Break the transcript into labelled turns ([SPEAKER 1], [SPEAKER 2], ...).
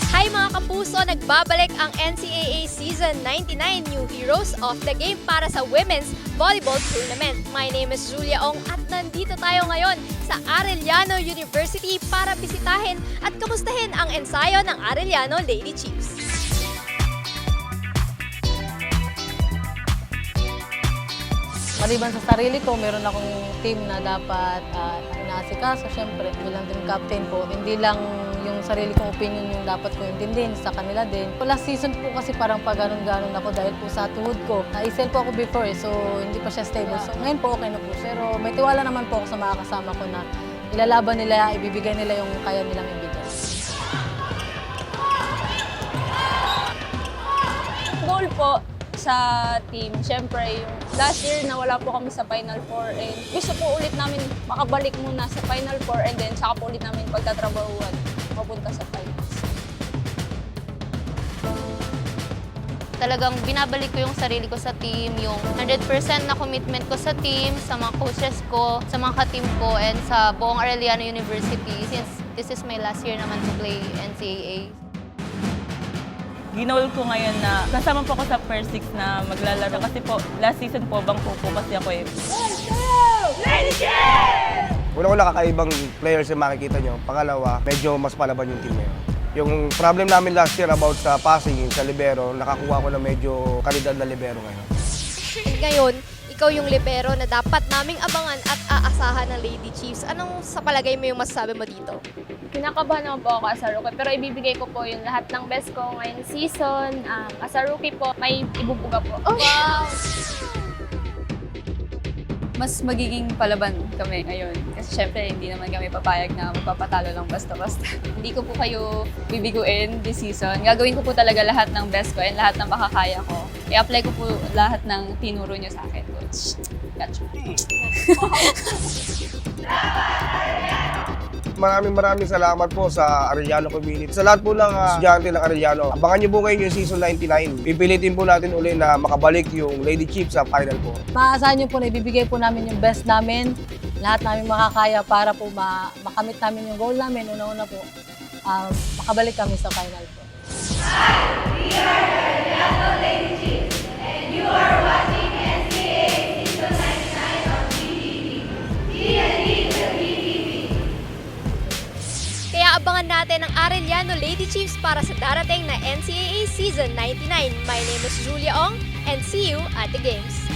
[SPEAKER 1] Hi mga kapuso! Nagbabalik ang NCAA Season 99 New Heroes of the Game para sa Women's Volleyball Tournament. My name is Julia Ong at nandito tayo ngayon sa Arellano University para bisitahin at kamustahin ang ensayo ng Arellano Lady Chiefs.
[SPEAKER 2] Maliban sa sarili ko, meron akong team na dapat inaasikaso. Siyempre, bilang din captain ko, hindi lang yung sarili kong opinion yung dapat ko intindihin sa kanila din. Last season po kasi parang pag-ganon-ganon ako dahil po sa tuhod ko. Na-isel po ako before so hindi pa siya stable. So ngayon po okay na po. Pero may tiwala naman po ako sa mga kasama ko na ilalaban nila, ibibigay nila yung kaya nilang ibigay.
[SPEAKER 3] Goal po sa team, syempre yung last year nawala po kami sa Final Four and gusto po ulit namin makabalik muna sa Final Four and then saka po ulit namin pagtatrabahuan mapunta sa finals.
[SPEAKER 4] Talagang binabalik ko yung sarili ko sa team, yung 100% na commitment ko sa team, sa mga coaches ko, sa mga ka-team ko, and sa buong Arellano University since this is my last year naman to play NCAA.
[SPEAKER 5] Ginol ko ngayon na kasama po ako sa first six na maglalaro kasi po last season po bangko po kasi ako eh.
[SPEAKER 6] Una-una kakaibang players yung makikita nyo. Pangalawa, medyo mas palaban yung team ngayon. Yung problem namin last year about sa passing, sa libero, nakakuha ko na medyo kalidad na libero ngayon.
[SPEAKER 1] Ngayon, ikaw yung libero na dapat naming abangan at aasahan ng Lady Chiefs. Anong sa palagay mo yung masasabi mo dito?
[SPEAKER 3] Kinakabahan naman po ako as a rookie pero ibibigay ko po yung lahat ng best ko ngayong season. As a rookie po, may ibubuga po.
[SPEAKER 1] Oh, wow!
[SPEAKER 7] Mas magiging palaban kami ngayon. Kasi syempre, hindi naman kami papayag na magpapatalo lang basta-basta. Hindi ko po kayo bibiguin this season. Gagawin ko po talaga lahat ng best ko and lahat ng makakaya ko. I-apply ko po lahat ng tinuro nyo sa akin, Coach. Gotcha.
[SPEAKER 6] Maraming salamat po sa Arellano community. Sa lahat po ng estudyante ng Arellano, abangan nyo po ngayon yung season 99. Pipilitin po natin uli na makabalik yung Lady Chiefs sa final po.
[SPEAKER 2] Maasahan niyo po na ibibigay po namin yung best namin, lahat namin makakaya para po makamit namin yung goal namin. Una-una po, makabalik kami sa final po.
[SPEAKER 8] We are the Arellano Lady Chiefs and you are watching NCAA Season 99 on GTV. D&D to BTV.
[SPEAKER 1] Kaya abangan natin ang Arellano Lady Chiefs para sa darating na NCAA Season 99. My name is Julia Ong and see you at the games.